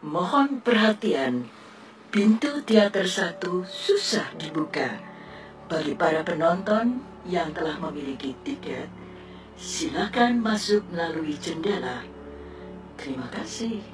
Mohon perhatian, pintu teater 1 susah dibuka. Bagi para penonton yang telah memiliki tiket, silakan masuk melalui jendela. Terima kasih.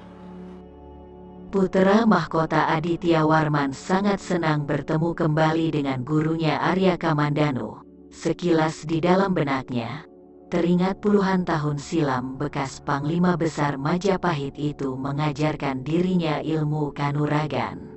Putra mahkota Aditya Warman sangat senang bertemu kembali dengan gurunya Arya Kamandanu. Sekilas di dalam benaknya, teringat puluhan tahun silam bekas Panglima Besar Majapahit itu mengajarkan dirinya ilmu kanuragan.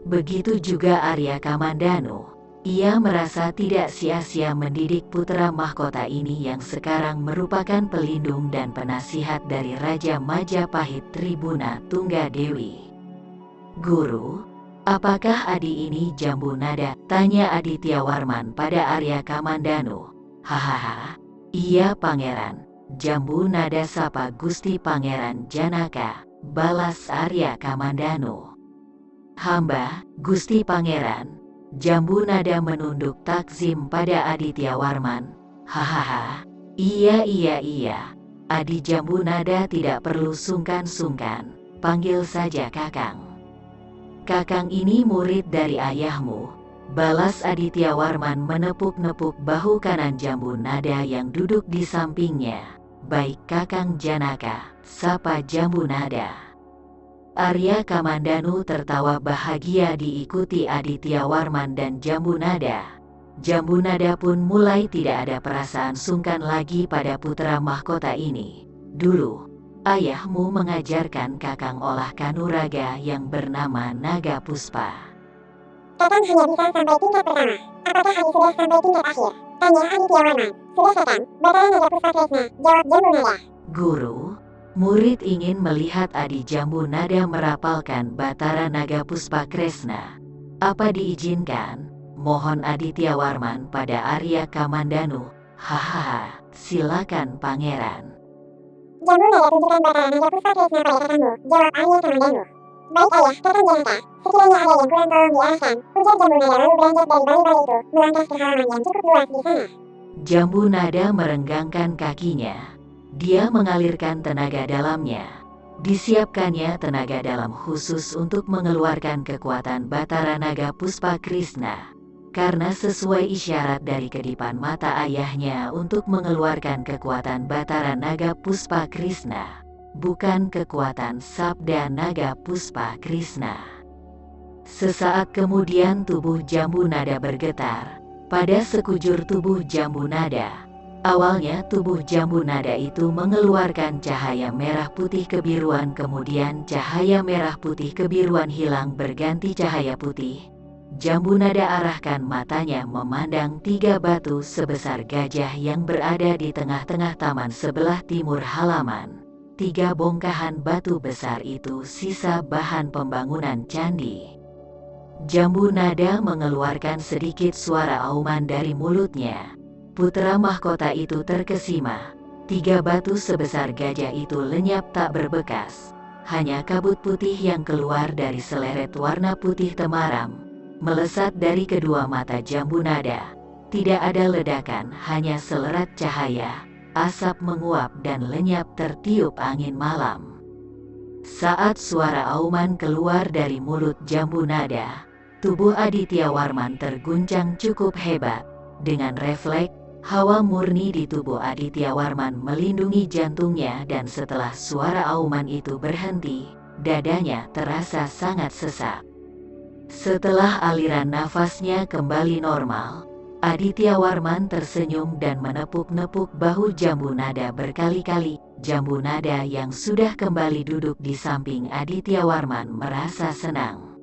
Begitu juga Arya Kamandanu. Ia merasa tidak sia-sia mendidik putra mahkota ini yang sekarang merupakan pelindung dan penasihat dari Raja Majapahit Tribuna Tunggadewi. "Guru, apakah Adi ini jambu nada?" tanya Aditya Warman pada Arya Kamandanu. "Hahaha, iya Pangeran, jambu nada sapa Gusti Pangeran Janaka," balas Arya Kamandanu. "Hamba, Gusti Pangeran." Jambu nada menunduk takzim pada Aditya Warman. "Hahaha, iya. Adi jambu nada tidak perlu sungkan-sungkan, panggil saja Kakang." "Kakang ini murid dari ayahmu," balas Aditya Warman menepuk-nepuk bahu kanan jambu nada yang duduk di sampingnya. "Baik Kakang Janaka, sapa jambu nada." Arya Kamandanu tertawa bahagia diikuti Aditya Warman dan jambu nada. Jambu nada pun mulai tidak ada perasaan sungkan lagi pada putra mahkota ini. "Dulu, ayahmu mengajarkan Kakang olah kanuraga yang bernama Naga Puspa." "Kakang hanya bisa sampai tingkat pertama. Apakah Adi sudah sampai tingkat akhir?" tanya Aditya Warman. "Sudah Kakang, Batara Naga Puspa Kresna," jawab jambu nada. "Guru, murid ingin melihat Adi jambu nada merapalkan Batara Naga Puspa Kresna. Apa diizinkan?" mohon Aditya Warman pada Arya Kamandanu. "Hahaha, silakan Pangeran." "Jambu nada tunjukkan Batara Naga Puspa Kresna pada kakangmu," jawab Arya Kamandanu. "Baik ayah, Kakang Janaka. Sekiranya ada yang kurang tolong diarahkan," ujar jambu nada lalu beranjak dari bali-bali itu, melangkah ke halaman yang cukup luas di sana. Jambu nada merenggangkan kakinya. Dia mengalirkan tenaga dalamnya. Disiapkannya tenaga dalam khusus untuk mengeluarkan kekuatan Batara Naga Puspa Kresna. Karena sesuai isyarat dari kedipan mata ayahnya untuk mengeluarkan kekuatan Batara Naga Puspa Kresna, bukan kekuatan Sabda Naga Puspa Kresna. Sesaat kemudian tubuh jambu nada bergetar. Pada sekujur tubuh jambu nada, awalnya tubuh jambu nada itu mengeluarkan cahaya merah putih kebiruan, kemudian cahaya merah putih kebiruan hilang berganti cahaya putih. Jambu nada arahkan matanya memandang 3 batu sebesar gajah yang berada di tengah-tengah taman sebelah timur halaman. 3 bongkahan batu besar itu sisa bahan pembangunan candi. Jambu nada mengeluarkan sedikit suara auman dari mulutnya. Putra mahkota itu terkesima. 3 batu sebesar gajah itu lenyap tak berbekas. Hanya kabut putih yang keluar dari seleret warna putih temaram, melesat dari kedua mata jambu nada. Tidak ada ledakan, hanya selerat cahaya, asap menguap dan lenyap tertiup angin malam. Saat suara auman keluar dari mulut jambu nada, tubuh Aditya Warman terguncang cukup hebat. Dengan refleks, hawa murni di tubuh Aditya Warman melindungi jantungnya dan setelah suara auman itu berhenti, dadanya terasa sangat sesak. Setelah aliran nafasnya kembali normal, Aditya Warman tersenyum dan menepuk-nepuk bahu jambu nada berkali-kali. Jambu nada yang sudah kembali duduk di samping Aditya Warman merasa senang.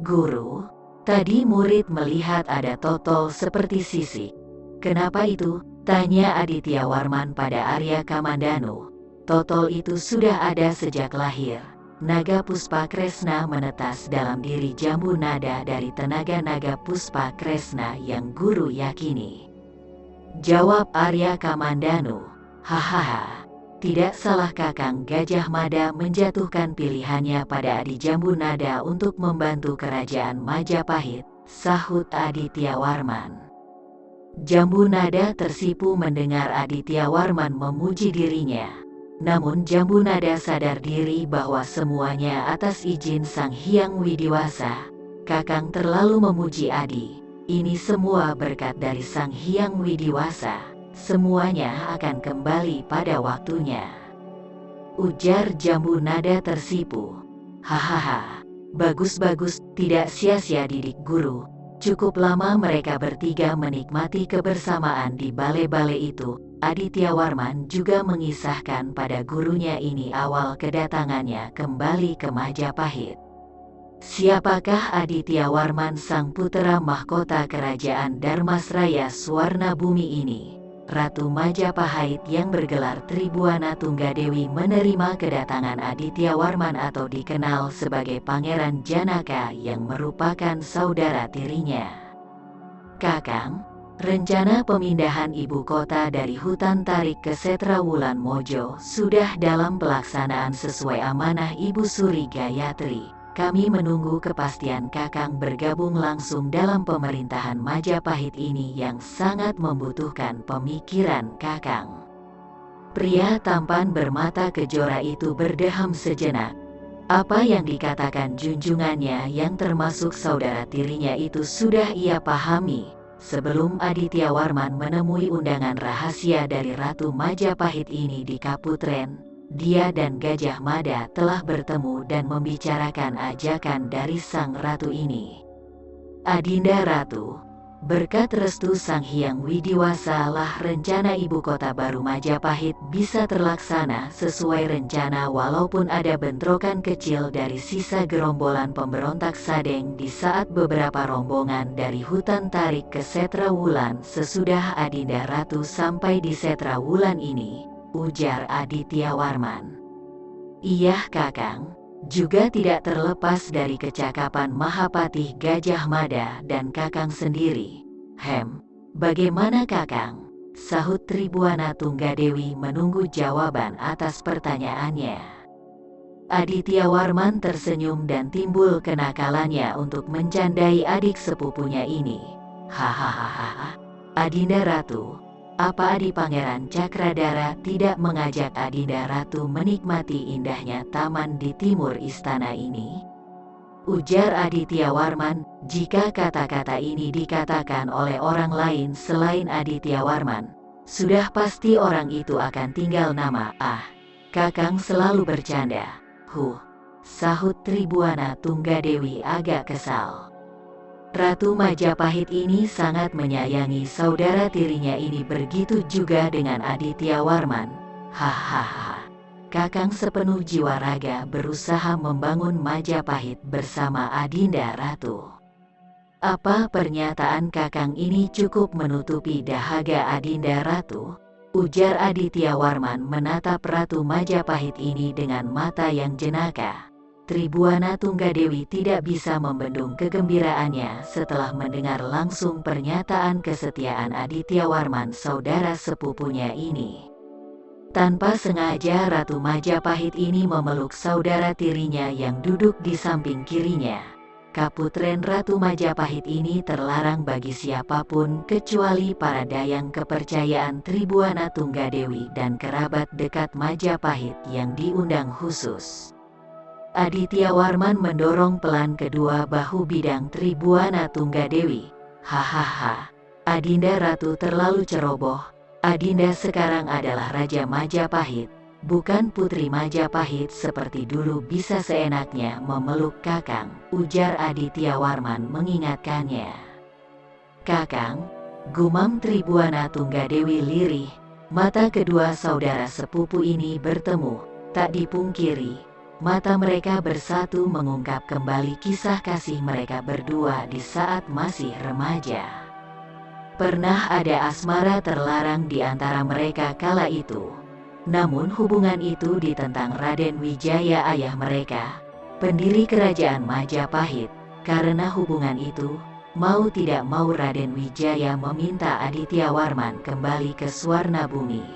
"Guru, tadi murid melihat ada totol seperti sisik." "Kenapa itu?" tanya Aditya Warman pada Arya Kamandanu. "Totol itu sudah ada sejak lahir." Naga Puspa Kresna menetas dalam diri jambu nada dari tenaga Naga Puspa Kresna yang guru yakini. Jawab Arya Kamandanu. "Hahaha, tidak salah Kakang Gajah Mada menjatuhkan pilihannya pada Adi jambu nada untuk membantu kerajaan Majapahit," sahut Aditya Warman. Jambu nada tersipu mendengar Aditya Warman memuji dirinya. Namun Jambu Nada sadar diri bahwa semuanya atas izin Sang Hyang Widiwasa. Kakang terlalu memuji Adi. Ini semua berkat dari Sang Hyang Widiwasa. Semuanya akan kembali pada waktunya. Ujar Jambu Nada tersipu. Hahaha, bagus-bagus, tidak sia-sia didik guru. Cukup lama mereka bertiga menikmati kebersamaan di balai-balai itu. Adityawarman juga mengisahkan pada gurunya ini awal kedatangannya kembali ke Majapahit. Siapakah Adityawarman sang putera mahkota kerajaan Dharmasraya Swarnabumi ini? Ratu Majapahit yang bergelar Tribuana Tunggadewi menerima kedatangan Adityawarman atau dikenal sebagai Pangeran Janaka yang merupakan saudara tirinya. Kakang, rencana pemindahan ibu kota dari Hutan Tarik ke Setrawulan Mojo sudah dalam pelaksanaan sesuai amanah Ibu Suri Gayatri. Kami menunggu kepastian Kakang bergabung langsung dalam pemerintahan Majapahit ini yang sangat membutuhkan pemikiran Kakang. Pria tampan bermata kejora itu berdeham sejenak. Apa yang dikatakan junjungannya yang termasuk saudara tirinya itu sudah ia pahami. Sebelum Adityawarman menemui undangan rahasia dari Ratu Majapahit ini di Kaputren, dia dan Gajah Mada telah bertemu dan membicarakan ajakan dari sang ratu ini. Adinda Ratu, berkat restu Sang Hyang Widiwasa lah rencana ibu kota baru Majapahit bisa terlaksana sesuai rencana walaupun ada bentrokan kecil dari sisa gerombolan pemberontak Sadeng di saat beberapa rombongan dari Hutan Tarik ke Setrawulan sesudah Adinda Ratu sampai di Setrawulan ini. Ujar Adityawarman. Iya Kakang, juga tidak terlepas dari kecakapan Mahapatih Gajah Mada dan Kakang sendiri. Bagaimana Kakang? Sahut Tribuana Tunggadewi menunggu jawaban atas pertanyaannya. Adityawarman tersenyum dan timbul kenakalannya untuk mencandai adik sepupunya ini. Hahaha, Adinda Ratu. Apa Adi Pangeran Cakradara tidak mengajak Adinda Ratu menikmati indahnya taman di timur istana ini? Ujar Adityawarman, jika kata-kata ini dikatakan oleh orang lain selain Adityawarman, sudah pasti orang itu akan tinggal nama. Kakang selalu bercanda. Sahut Tribuana Tunggadewi agak kesal. Ratu Majapahit ini sangat menyayangi saudara tirinya ini, begitu juga dengan Adityawarman. Hahaha. Kakang sepenuh jiwa raga berusaha membangun Majapahit bersama Adinda Ratu. Apa pernyataan Kakang ini cukup menutupi dahaga Adinda Ratu? Ujar Adityawarman menatap Ratu Majapahit ini dengan mata yang jenaka. Tribuana Tunggadewi tidak bisa membendung kegembiraannya setelah mendengar langsung pernyataan kesetiaan Adityawarman saudara sepupunya ini. Tanpa sengaja Ratu Majapahit ini memeluk saudara tirinya yang duduk di samping kirinya. Kaputren Ratu Majapahit ini terlarang bagi siapapun kecuali para dayang kepercayaan Tribuana Tunggadewi dan kerabat dekat Majapahit yang diundang khusus. Adityawarman mendorong pelan kedua bahu bidang Tribuana Tunggadewi. Hahaha, Adinda Ratu terlalu ceroboh. Adinda sekarang adalah Raja Majapahit, bukan Putri Majapahit seperti dulu bisa seenaknya memeluk Kakang, ujar Adityawarman mengingatkannya. Kakang, gumam Tribuana Tunggadewi lirih. Mata kedua saudara sepupu ini bertemu, tak dipungkiri. Mata mereka bersatu mengungkap kembali kisah kasih mereka berdua di saat masih remaja. Pernah ada asmara terlarang di antara mereka kala itu. Namun hubungan itu ditentang Raden Wijaya ayah mereka, pendiri kerajaan Majapahit. Karena hubungan itu, mau tidak mau Raden Wijaya meminta Adityawarman kembali ke Swarnabumi.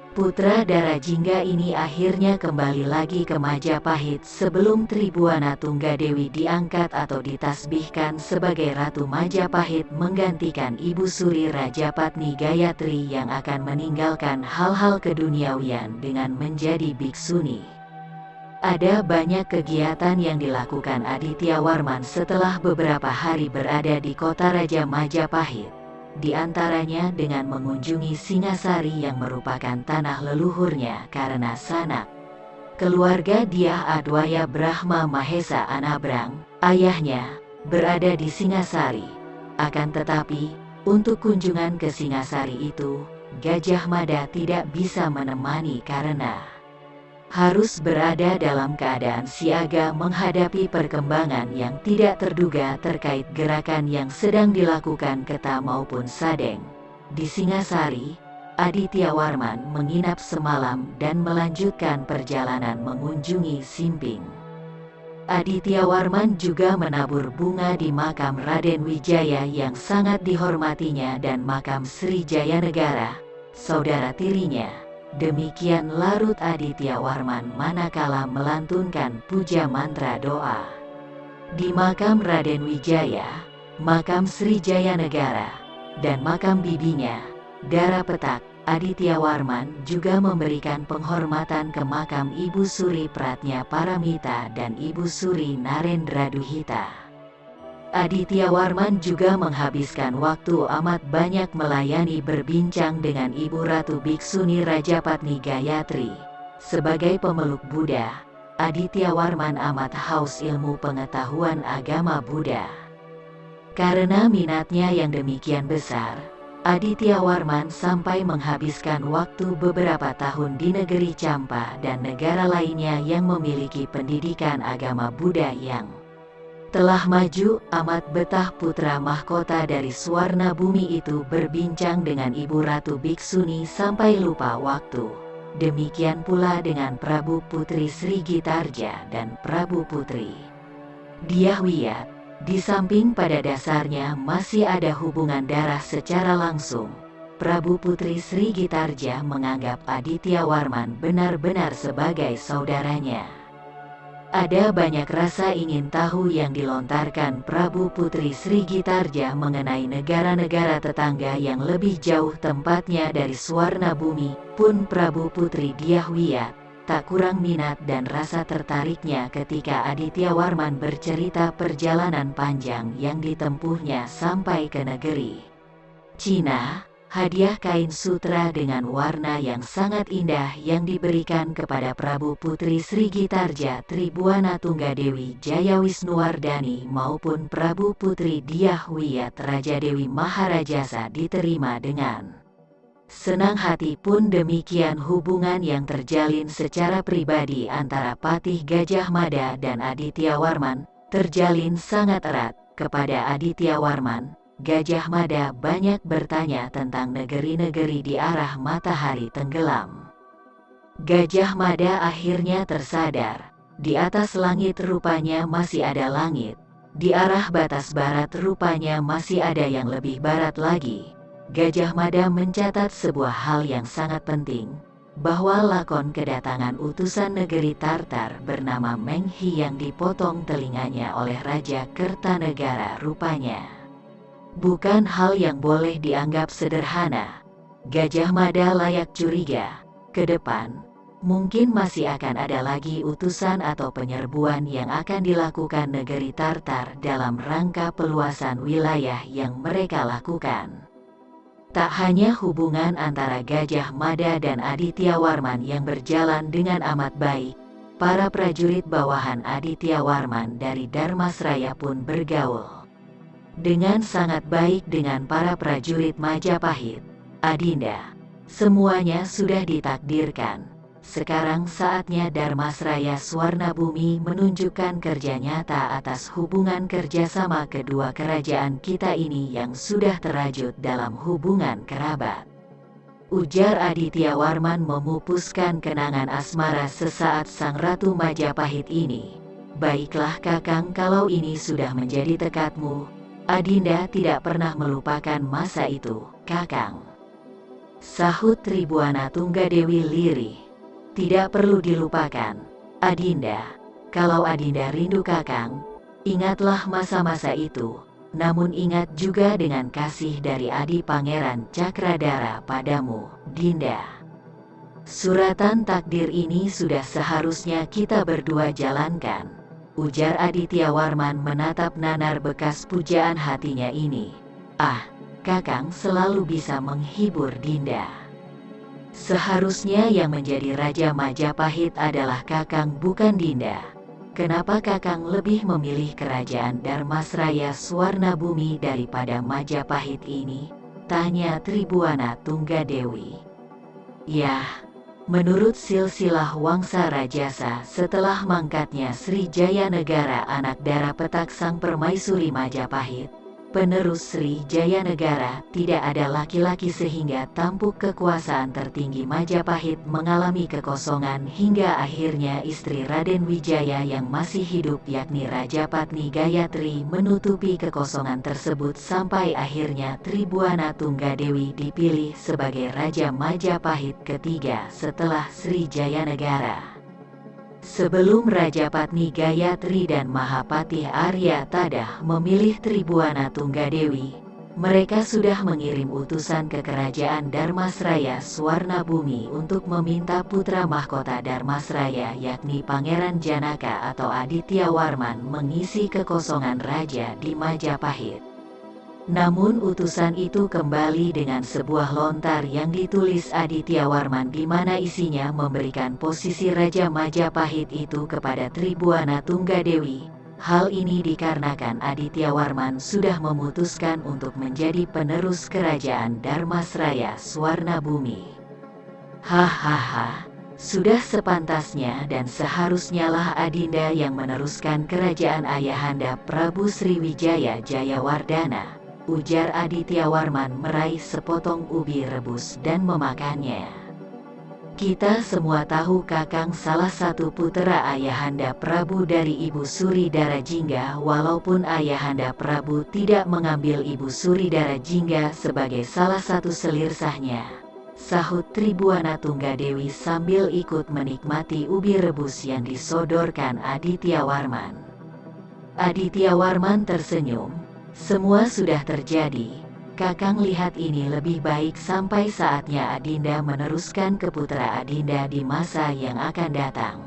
Putra Dara Jingga ini akhirnya kembali lagi ke Majapahit sebelum Tribuana Tunggadewi diangkat atau ditasbihkan sebagai Ratu Majapahit menggantikan Ibu Suri Rajapatni Gayatri yang akan meninggalkan hal-hal keduniawian dengan menjadi biksuni. Ada banyak kegiatan yang dilakukan Aditya Warman setelah beberapa hari berada di kota Raja Majapahit. Di antaranya dengan mengunjungi Singasari yang merupakan tanah leluhurnya karena sanak keluarga Dyah Adwaya Brahma Mahesa Anabrang, ayahnya, berada di Singasari. Akan tetapi, untuk kunjungan ke Singasari itu, Gajah Mada tidak bisa menemani karena harus berada dalam keadaan siaga menghadapi perkembangan yang tidak terduga terkait gerakan yang sedang dilakukan Keta maupun Sadeng. Di Singasari, Aditya Warman menginap semalam dan melanjutkan perjalanan mengunjungi Simping. Aditya Warman juga menabur bunga di makam Raden Wijaya yang sangat dihormatinya dan makam Sri Jayanegara, saudara tirinya. Demikian larut Aditya Warman manakala melantunkan puja mantra doa. Di makam Raden Wijaya, makam Sri Jayanegara, dan makam bibinya, Dara Petak, Aditya Warman juga memberikan penghormatan ke makam Ibu Suri Pratnya Paramita dan Ibu Suri Narendra Duhita. Aditya Warman juga menghabiskan waktu amat banyak melayani berbincang dengan Ibu Ratu Biksuni Rajapatni Gayatri. Sebagai pemeluk Buddha, Aditya Warman amat haus ilmu pengetahuan agama Buddha. Karena minatnya yang demikian besar, Aditya Warman sampai menghabiskan waktu beberapa tahun di negeri Champa dan negara lainnya yang memiliki pendidikan agama Buddha yang telah maju. Amat betah putra mahkota dari Swarna Bumi itu berbincang dengan Ibu Ratu Biksuni sampai lupa waktu. Demikian pula dengan Prabu Putri Sri Gitarja dan Prabu Putri Dyah Wiyat. Di samping pada dasarnya masih ada hubungan darah secara langsung, Prabu Putri Sri Gitarja menganggap Aditya Warman benar-benar sebagai saudaranya. Ada banyak rasa ingin tahu yang dilontarkan Prabu Putri Sri Gitarja mengenai negara-negara tetangga yang lebih jauh tempatnya dari Swarna Bumi. Pun Prabu Putri Dyah Wiyat tak kurang minat dan rasa tertariknya ketika Aditya Warman bercerita perjalanan panjang yang ditempuhnya sampai ke negeri Cina. Hadiah kain sutra dengan warna yang sangat indah yang diberikan kepada Prabu Putri Sri Gitarja Tribuana Tunggadewi Jayawisnuwardani maupun Prabu Putri Dyah Wiyat Raja Dewi Maharajasa diterima dengan senang hati. Pun demikian hubungan yang terjalin secara pribadi antara Patih Gajah Mada dan Aditya Warman terjalin sangat erat. Kepada Aditya Warman, Gajah Mada banyak bertanya tentang negeri-negeri di arah matahari tenggelam. Gajah Mada akhirnya tersadar, di atas langit rupanya masih ada langit, di arah batas barat rupanya masih ada yang lebih barat lagi. Gajah Mada mencatat sebuah hal yang sangat penting, bahwa lakon kedatangan utusan negeri Tartar bernama Menghi yang dipotong telinganya oleh Raja Kertanegara rupanya bukan hal yang boleh dianggap sederhana. Gajah Mada layak curiga, ke depan mungkin masih akan ada lagi utusan atau penyerbuan yang akan dilakukan negeri Tartar dalam rangka peluasan wilayah yang mereka lakukan. Tak hanya hubungan antara Gajah Mada dan Aditya Warman yang berjalan dengan amat baik, para prajurit bawahan Aditya Warman dari Dharmasraya pun bergaul dengan sangat baik dengan para prajurit Majapahit. Adinda, semuanya sudah ditakdirkan. Sekarang saatnya Dharmasraya Swarna Bumi menunjukkan kerja nyata atas hubungan kerjasama kedua kerajaan kita ini yang sudah terajut dalam hubungan kerabat. Ujar Aditya Warman memupuskan kenangan asmara sesaat sang Ratu Majapahit ini. Baiklah Kakang, kalau ini sudah menjadi tekadmu, Adinda tidak pernah melupakan masa itu, Kakang. sahut Tribuana Tunggadewi lirih. Tidak perlu dilupakan, Adinda. Kalau Adinda rindu Kakang, ingatlah masa-masa itu. Namun ingat juga dengan kasih dari Adi Pangeran Cakradara padamu, Dinda. Suratan takdir ini sudah seharusnya kita berdua jalankan, ujar Aditya Warman menatap nanar bekas pujaan hatinya ini. Ah, Kakang selalu bisa menghibur Dinda. Seharusnya yang menjadi Raja Majapahit adalah Kakang bukan Dinda. Kenapa Kakang lebih memilih kerajaan Darmasraya Swarnabumi daripada Majapahit ini? Tanya Tribuana Tunggadewi. Yah, menurut silsilah Wangsa Rajasa setelah mangkatnya Sri Jaya Negara anak Dara Petak Sang Permaisuri Majapahit, penerus Sri Jaya Negara tidak ada laki-laki sehingga tampuk kekuasaan tertinggi Majapahit mengalami kekosongan hingga akhirnya istri Raden Wijaya yang masih hidup yakni Rajapatni Gayatri menutupi kekosongan tersebut sampai akhirnya Tribuana Tunggadewi dipilih sebagai Raja Majapahit ketiga setelah Sri Jaya Negara. Sebelum Rajapatni Gayatri dan Mahapatih Arya Tadah memilih Tribuana Tunggadewi, mereka sudah mengirim utusan ke kerajaan Darmasraya Swarnabumi untuk meminta putra mahkota Darmasraya yakni Pangeran Janaka atau Aditya Warman mengisi kekosongan raja di Majapahit. Namun utusan itu kembali dengan sebuah lontar yang ditulis Aditya Warman di mana isinya memberikan posisi Raja Majapahit itu kepada Tribuana Tunggadewi. Hal ini dikarenakan Aditya Warman sudah memutuskan untuk menjadi penerus kerajaan Darmasraya Swarnabumi. Hahaha, sudah sepantasnya dan seharusnya lah Adinda yang meneruskan kerajaan Ayahanda Prabu Sriwijaya Jayawardana, ujar Aditya Warman meraih sepotong ubi rebus dan memakannya. Kita semua tahu Kakang salah satu putera Ayahanda Prabu dari Ibu Suri Darajingga walaupun Ayahanda Prabu tidak mengambil Ibu Suri Darajingga sebagai salah satu selir sahnya, sahut Tribuana Tunggadewi sambil ikut menikmati ubi rebus yang disodorkan Aditya Warman. Aditya Warman tersenyum. Semua sudah terjadi. Kakang lihat ini lebih baik sampai saatnya Adinda meneruskan ke putra Adinda di masa yang akan datang.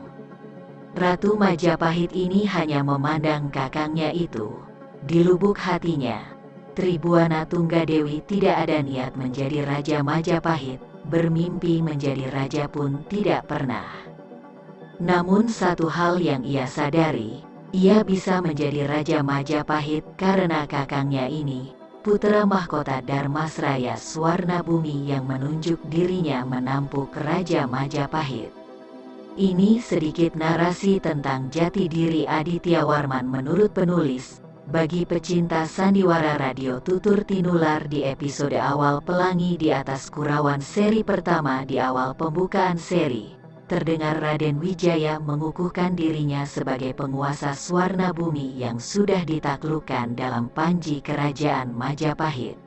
Ratu Majapahit ini hanya memandang kakangnya itu. Di lubuk hatinya, Tribuana Tunggadewi tidak ada niat menjadi Raja Majapahit, bermimpi menjadi raja pun tidak pernah. Namun satu hal yang ia sadari, ia bisa menjadi Raja Majapahit karena kakangnya ini, putra mahkota Darmasraya Swarnabumi yang menunjuk dirinya menampuk Raja Majapahit. Ini sedikit narasi tentang jati diri Aditya Warman menurut penulis. Bagi pecinta sandiwara radio tutur tinular di episode awal Pelangi di Atas Kurawan seri pertama di awal pembukaan seri, terdengar Raden Wijaya mengukuhkan dirinya sebagai penguasa Swarnabumi yang sudah ditaklukkan dalam panji kerajaan Majapahit.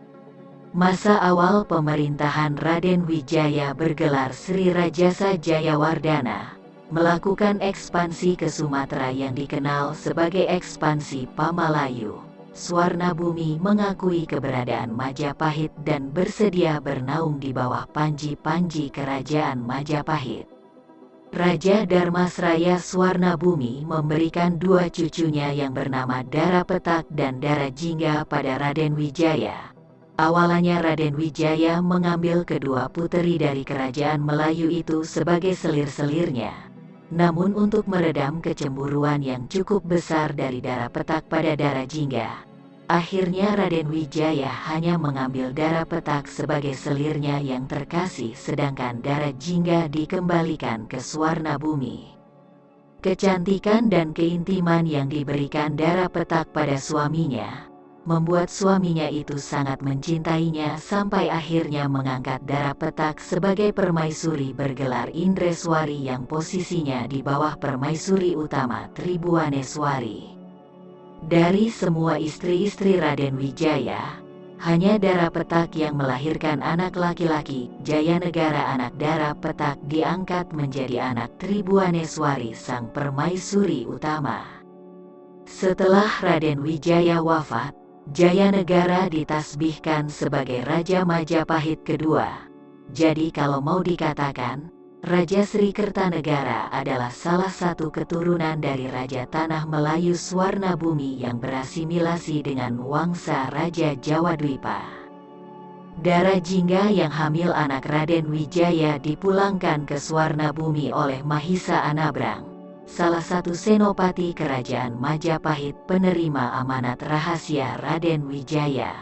Masa awal pemerintahan Raden Wijaya bergelar Sri Rajasa Jayawardana, melakukan ekspansi ke Sumatera yang dikenal sebagai ekspansi Pamalayu. Swarnabumi mengakui keberadaan Majapahit dan bersedia bernaung di bawah panji-panji kerajaan Majapahit. Raja Darmasraya Swarnabumi memberikan dua cucunya yang bernama Dara Petak dan Dara Jingga pada Raden Wijaya. Awalnya Raden Wijaya mengambil kedua puteri dari kerajaan Melayu itu sebagai selir-selirnya. Namun untuk meredam kecemburuan yang cukup besar dari Dara Petak pada Dara Jingga, akhirnya Raden Wijaya hanya mengambil Dara Petak sebagai selirnya yang terkasih sedangkan Dara Jingga dikembalikan ke Swarnabumi. Kecantikan dan keintiman yang diberikan Dara Petak pada suaminya, membuat suaminya itu sangat mencintainya sampai akhirnya mengangkat Dara Petak sebagai permaisuri bergelar Indreswari yang posisinya di bawah permaisuri utama Tribuaneswari. Dari semua istri-istri Raden Wijaya, Hanya Dara Petak yang melahirkan anak laki-laki. Jayanegara anak Dara Petak diangkat menjadi anak Tribuaneswari sang permaisuri utama. Setelah Raden Wijaya wafat, Jayanegara ditasbihkan sebagai Raja Majapahit kedua. Jadi kalau mau dikatakan, Raja Sri Kertanegara adalah salah satu keturunan dari Raja Tanah Melayu Swarnabumi yang berasimilasi dengan Wangsa Raja Jawadwipa. Dara Jingga yang hamil anak Raden Wijaya dipulangkan ke Swarnabumi oleh Mahisa Anabrang, salah satu senopati kerajaan Majapahit penerima amanat rahasia Raden Wijaya.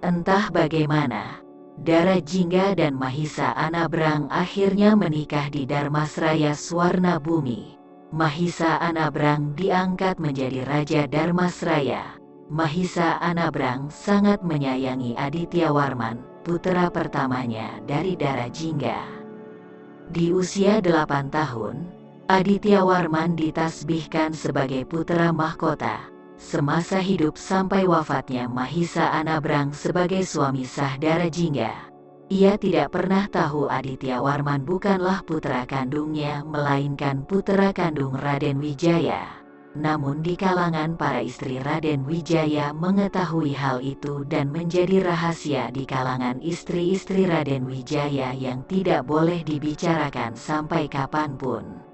Entah bagaimana, Dara Jingga dan Mahisa Anabrang akhirnya menikah di Darmasraya Swarnabumi. Mahisa Anabrang diangkat menjadi Raja Darmasraya. Mahisa Anabrang sangat menyayangi Adityawarman, putra pertamanya dari Dara Jingga. Di usia 8 tahun, Adityawarman ditasbihkan sebagai putra mahkota. Semasa hidup sampai wafatnya Mahisa Anabrang sebagai suami sah Dara Jingga, ia tidak pernah tahu Adityawarman bukanlah putra kandungnya melainkan putra kandung Raden Wijaya. Namun di kalangan para istri Raden Wijaya mengetahui hal itu dan menjadi rahasia di kalangan istri-istri Raden Wijaya yang tidak boleh dibicarakan sampai kapanpun.